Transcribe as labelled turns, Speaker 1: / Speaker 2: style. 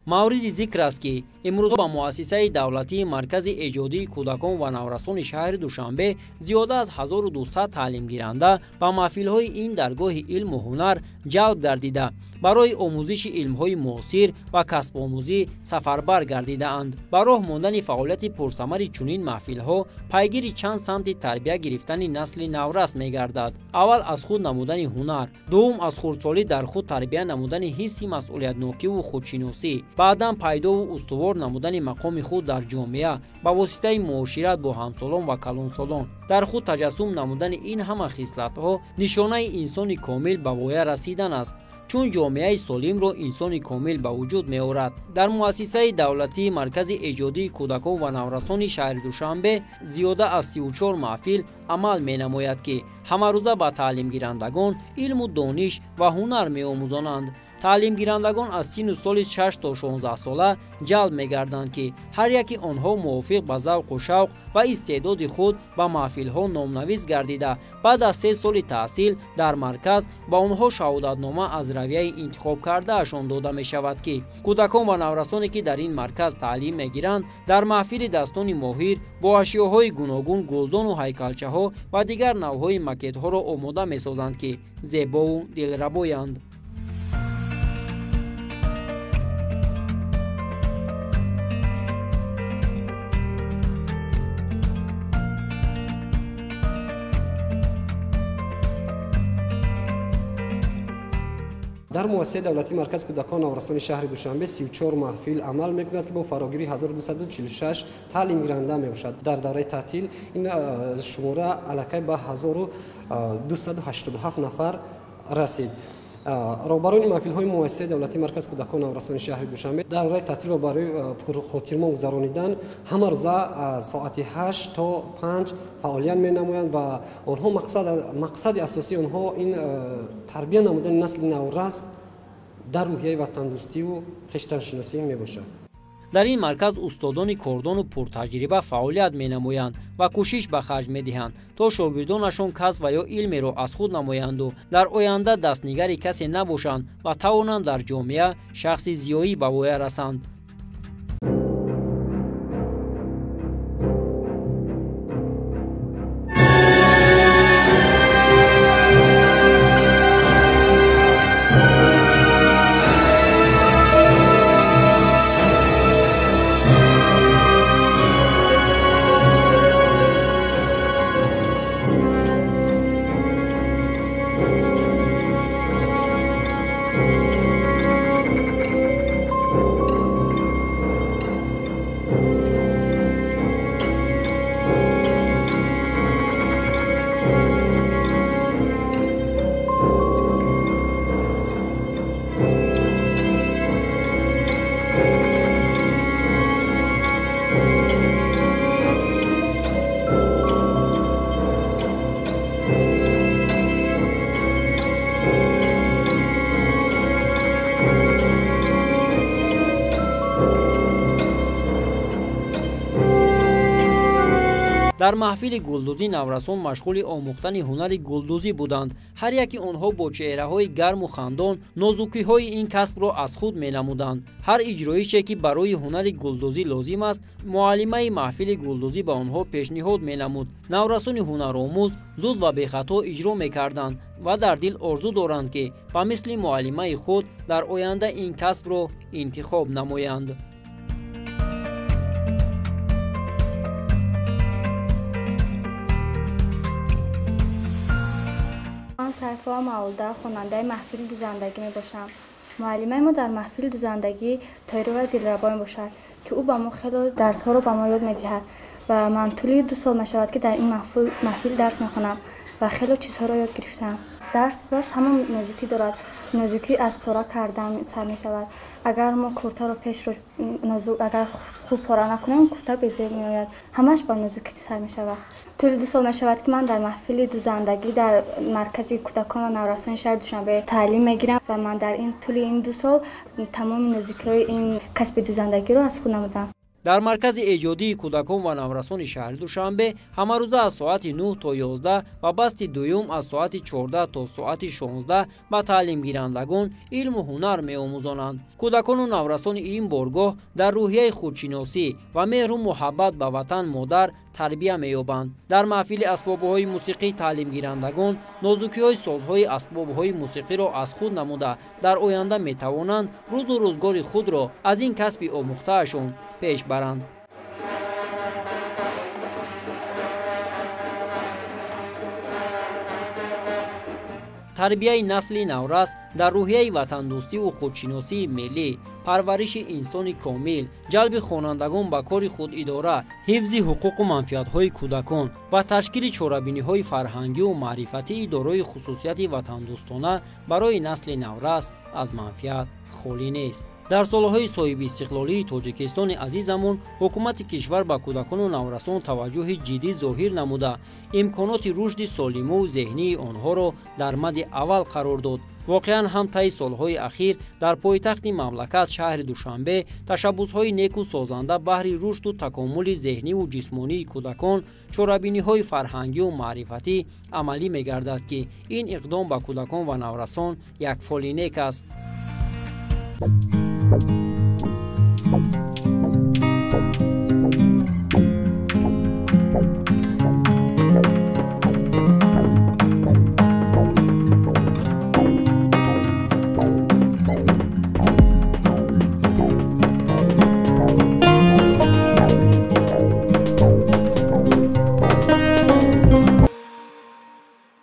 Speaker 1: мавриди зикр аст ки имрӯза ба муассисаи давлатии маркази эҷодии кӯдакон ва наврасони шаҳри душанбе зиёда аз 1200 таълимгиранда ба маҳфилҳои ин даргоҳи илму ҳунар ҷалб гардида барои омӯзиши илмҳои муосир ва касбомӯзӣ сафарбар гардидаанд. Ба роҳ мондани фаъолияти пурсамари чунин маҳфилҳо пайгири чанд самти тарбия гирифтани насли наврас мегардад. Аввал аз худ намудани ҳунар, дуввум аз хурдсолӣ дар худ тарбия намудани ҳисси масъулиятнокиву худшиносӣ, баъдан пайдову устувор намудани мақоми худ дар ҷомеа ба воситаи муошират бо ҳамсолон ва калонсолон. Дар худ таҷассум намудани ин ҳама хислатҳо нишонаи инсони комил ба воя расидан аст, чун ҷомеаи солимро инсони комил ба вуҷуд меорад. Дар муассисаи давлатии маркази эҷодии кӯдакон ва наврасони шаҳри Душанбе зиёда аз 34 маҳфил амал менамояд ки ҳамарӯза ба таълимгирандагон илму дониш ва ҳунар меомӯзонанд. таълимгирандагон аз сину соли 6 то 16 сола ҷалб мегарданд ки ҳар яки онҳо мувофиқ ба завқу шавқ ва истеъдоди худ ба маҳфилҳо номнавис гардида баъд аз 3 соли таҳсил дар марказ ба онҳо шаҳодатнома аз равияи интихобкардаашон дода мешавад ки кӯдакон ва наврасоне ки дар ин марказ таълим мегиранд дар маҳфили dastoни моҳир бо ашёҳои гуногун гулдону ҳайкалчаҳо ва дигар навъҳои макетҳоро омода месозанд ки зебову дилрабоянд.
Speaker 2: дар муассисаи давлатии маркази кӯдакон ва наврасони шаҳри Душанбе 34 маҳфил амал мекунад ки бо фарогири 1246 таълимгиранда мебошад. дар давраи таътил ин шумора аллакай ба 1287 нафар расид. роҳбарони маҳфилҳои муассисаи давлатии маркази кӯдакон ва наврасони шаҳри Душанбе дар давраи таътилро барои пурхотирмо гузаронидан ҳама рӯза аз соати 8 то 5 фаъолият менамоянд ва онҳо мақсади асосии онҳо ин тарбия намудани насли наврас дар рӯҳияи ватандӯстиву хиштаншиносӣ мебошад.
Speaker 1: дар ин марказ устодони кордону пуртаҷриба фаъолият менамоянд ва кӯшиш ба харҷ медиҳанд то шогирдонашон касб ва ё илмеро аз худ намоянду дар оянда дастнигари касе набошанд ва тавонанд дар ҷомеа шахси зиёӣ ба воя расанд. дар маҳфили гулдӯзӣ наврасон машғули омӯхтани ҳунари гулдӯзӣ буданд. ҳар яки онҳо бо чеҳраҳои гарму хандон нозукиҳои ин касбро аз худ менамуданд. ҳар иҷроише ки барои ҳунари гулдӯзӣ лозим аст муаллимаи маҳфили гулдӯзӣ ба онҳо пешниҳод менамуд. наврасони ҳунаромӯз зуд ва бехато иҷро мекарданд ва дар дил орзу доранд ки ба мисли муаллимаи худ дар оянда ин касбро интихоб намоянд.
Speaker 3: سرفا مولده خواننده محفل دوزندگی می باشم. معلمه ما در محفل دوزندگی طاهره و دلربا می باشد که او با ما خیلی درس ها رو با ما یاد می دهد و من طولی 2 سال می شود که در این محفل درس می خوانم و خیلی چیزها رو یاد گرفتم. درس باز همه نزدیکی دارد. نزدیکی از پاره کردن سر می شود. اگر ما کرتا رو پیش رو نزدیک اگر خوب پاره نکنیم کرتا به زیر می آید. همش با نزدیکی سر می شود. طول 2 سال می شود که من در محفل دوزندگی در مرکز کودکان و نورسان شهر دوشنبه تعلیم می گیرم و من در این طول این 2 سال تمام نزدیکی این کسب دوزندگی رو از خود نمودم.
Speaker 1: در مرکز ایجادی کودکان و نورسان شهر دوشنبه همه روزه از ساعت 9 تا 11 و بست دوم از ساعت 14 تا ساعت 16 به تعلیم گیرندگان علم و هنر می‌آموزانند. کودکان و نورسان این بارگاه در روحیه خودشناسی و مهر و محبت به وطن مادر تربیه می‌یابند. در محفل اسباب‌های موسیقی تعلیم گیرندگان نازکی‌های سازهای اسباب‌های موسیقی را از خود نموده در آینده می‌توانند روز و روزگار خود را از این کسب آموخته‌شان پیش برند. تربیه نسل نورس در روحیه وطن دوستی و خودشناسی ملی، پرورش انسان کامل، جلب خوانندگان به کار خود اداره، حفظ حقوق و منفعت‌های کودکان و تشکیل چاره‌بینی‌های فرهنگی و معرفتی دارای خصوصیت وطن دوستانه برای نسل نورس از منفعت خالی نیست. در سالهای صاحب استقلالی تاجیکستان عزیزمون حکومت کشور به کودکان و نورسان توجه جدی ظاهر نموده امکانات رشد سالم و ذهنی آنها را در مد اول قرار داد. واقعا هم طی سالهای اخیر در پایتخت مملکت شهر دوشنبه تشبس‌های نیک و سازنده بهر رشد و تکامل ذهنی و جسمانی کودکان، چاره‌بینی‌های فرهنگی و معرفتی عملی می‌گردد که این اقدام به کودکان و نورسان یک فال نیک است.